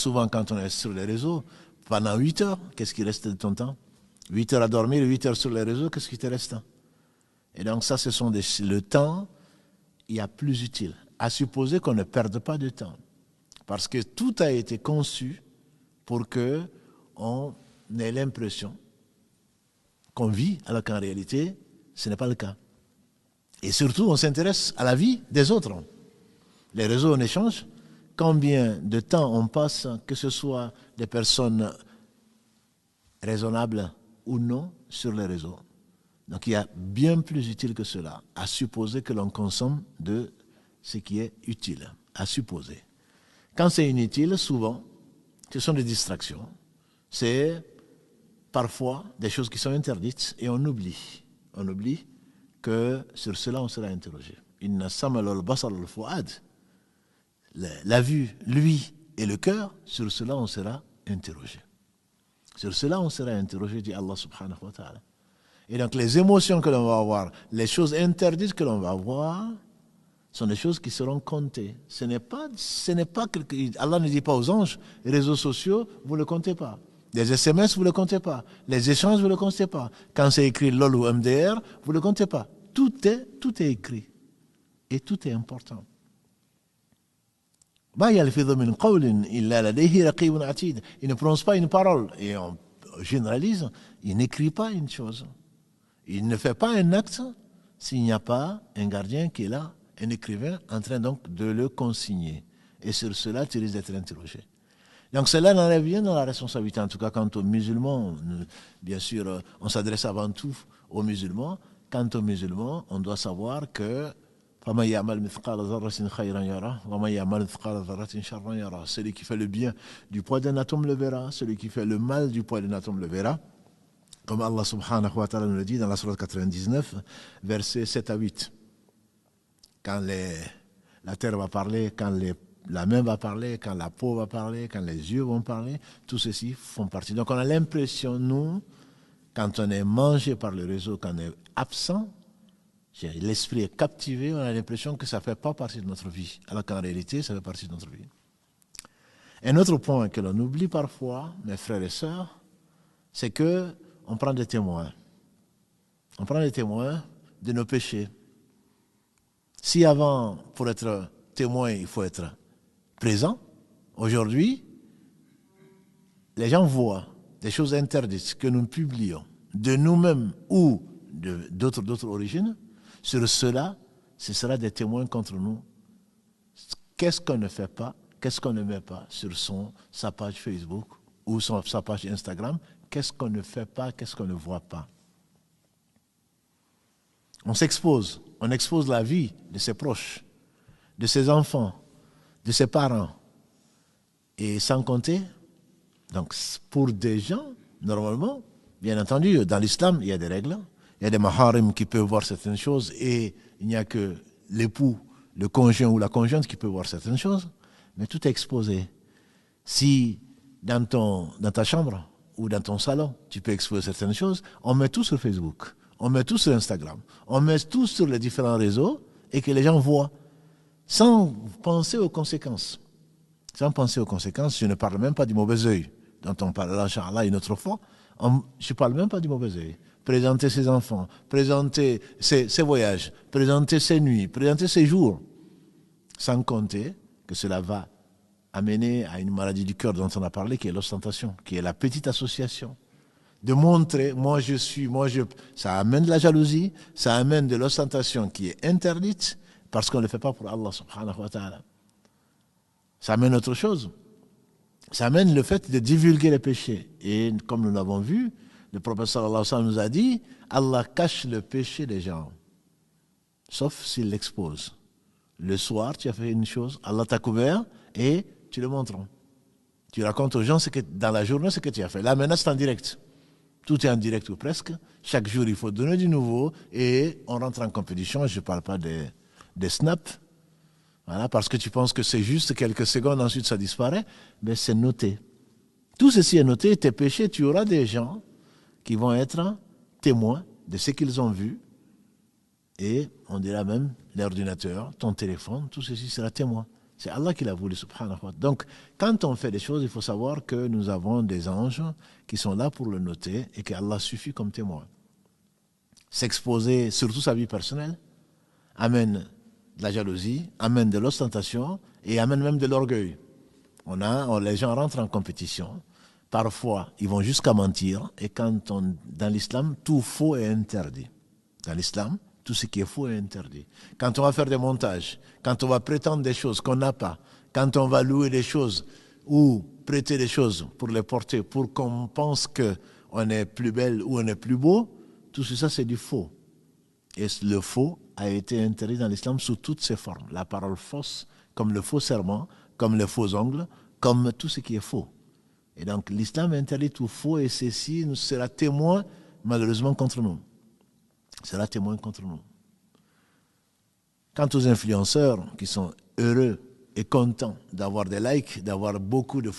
Souvent, quand on est sur les réseaux, pendant 8 heures, qu'est-ce qui reste de ton temps? 8 heures à dormir, 8 heures sur les réseaux, qu'est-ce qui te reste? Et donc ça, ce sont le temps, il y a plus utile. À supposer qu'on ne perde pas de temps. Parce que tout a été conçu pour qu'on ait l'impression qu'on vit, alors qu'en réalité, ce n'est pas le cas. Et surtout, on s'intéresse à la vie des autres. Les réseaux, on échange. Combien de temps on passe, que ce soit des personnes raisonnables ou non, sur les réseaux. Donc il y a bien plus utile que cela, à supposer que l'on consomme de ce qui est utile, à supposer. Quand c'est inutile, souvent, ce sont des distractions. C'est parfois des choses qui sont interdites et on oublie. On oublie que sur cela on sera interrogé. Inna samal al-basar al-fuad. La vue, lui et le cœur, sur cela on sera interrogé. Sur cela on sera interrogé, dit Allah subhanahu wa ta'ala. Et donc les émotions que l'on va avoir, les choses interdites que l'on va avoir, sont des choses qui seront comptées. Ce n'est pas Allah ne dit pas aux anges, les réseaux sociaux, vous ne le comptez pas. Les SMS, vous ne le comptez pas. Les échanges, vous ne le comptez pas. Quand c'est écrit LOL ou MDR, vous ne le comptez pas. Tout est écrit. Et tout est important. Il ne prononce pas une parole. Et on généralise, il n'écrit pas une chose. Il ne fait pas un acte s'il n'y a pas un gardien qui est là, un écrivain en train donc de le consigner. Et sur cela, tu risques d'être interrogé. Donc cela n'enlève rien dans la responsabilité, en tout cas quant aux musulmans. Bien sûr, on s'adresse avant tout aux musulmans. Quant aux musulmans, on doit savoir que celui qui fait le bien du poids d'un atome le verra, celui qui fait le mal du poids d'un atome le verra. Comme Allah subhanahu wa ta'ala nous le dit dans la sourate 99, versets 7 à 8. Quand la terre va parler, quand la main va parler, quand la peau va parler, quand les yeux vont parler, tout ceci font partie. Donc on a l'impression, nous, quand on est mangé par le réseau, quand on est absent, l'esprit est captivé, on a l'impression que ça ne fait pas partie de notre vie, alors qu'en réalité, ça fait partie de notre vie. Un autre point que l'on oublie parfois, mes frères et sœurs, c'est que on prend des témoins. On prend des témoins de nos péchés. Si avant, pour être témoin, il faut être présent, aujourd'hui, les gens voient des choses interdites que nous publions de nous-mêmes ou d'autres origines. Sur cela, ce sera des témoins contre nous. Qu'est-ce qu'on ne fait pas, qu'est-ce qu'on ne met pas sur sa page Facebook ou sa page Instagram? Qu'est-ce qu'on ne fait pas, qu'est-ce qu'on ne voit pas? On s'expose, on expose la vie de ses proches, de ses enfants, de ses parents. Et sans compter, donc pour des gens, normalement, bien entendu, dans l'islam, il y a des règles, il y a des maharim qui peuvent voir certaines choses et il n'y a que l'époux, le conjoint ou la conjointe qui peut voir certaines choses, mais tout est exposé. Si dans ta chambre ou dans ton salon, tu peux exposer certaines choses, on met tout sur Facebook, on met tout sur Instagram, on met tout sur les différents réseaux et que les gens voient, sans penser aux conséquences. Sans penser aux conséquences, je ne parle même pas du mauvais œil, dont on parlera, Inch'Allah, une autre fois. Je ne parle même pas du mauvais œil. Présenter ses enfants, présenter ses voyages, présenter ses nuits, présenter ses jours, sans compter que cela va amener à une maladie du cœur dont on a parlé, qui est l'ostentation, qui est la petite association. De montrer, ça amène de la jalousie, ça amène de l'ostentation qui est interdite, parce qu'on ne le fait pas pour Allah subhanahu wa ta'ala. Ça amène autre chose. Ça amène le fait de divulguer les péchés. Et comme nous l'avons vu, le prophète sallallahu alayhi wa sallam nous a dit, Allah cache le péché des gens, sauf s'il l'expose. Le soir, tu as fait une chose, Allah t'a couvert et tu le montres. Tu racontes aux gens dans la journée ce que tu as fait. Là, maintenant, c'est en direct. Tout est en direct ou presque. Chaque jour, il faut donner du nouveau et on rentre en compétition. Je ne parle pas des snaps. Voilà, parce que tu penses que c'est juste quelques secondes, ensuite ça disparaît. Mais c'est noté. Tout ceci est noté. Tes péchés, tu auras des gens qui vont être témoins de ce qu'ils ont vu. Et on dira même, l'ordinateur, ton téléphone, tout ceci sera témoin. C'est Allah qui l'a voulu, subhanahu wa ta'ala. Donc, quand on fait des choses, il faut savoir que nous avons des anges qui sont là pour le noter et que Allah suffit comme témoin. S'exposer, surtout sa vie personnelle, amène de la jalousie, amène de l'ostentation et amène même de l'orgueil. Les gens rentrent en compétition. Parfois, ils vont jusqu'à mentir. Et dans l'islam, tout faux est interdit. Dans l'islam, tout ce qui est faux est interdit. Quand on va faire des montages, quand on va prétendre des choses qu'on n'a pas, quand on va louer des choses ou prêter des choses pour les porter, pour qu'on pense qu'on est plus belle ou on est plus beau, tout ça, c'est du faux. Et le faux a été interdit dans l'islam sous toutes ses formes. La parole fausse, comme le faux serment, comme les faux ongles, comme tout ce qui est faux. Et donc l'islam interdit tout faux et ceci sera témoin malheureusement contre nous. Sera témoin contre nous. Quant aux influenceurs qui sont heureux et contents d'avoir des likes, d'avoir beaucoup de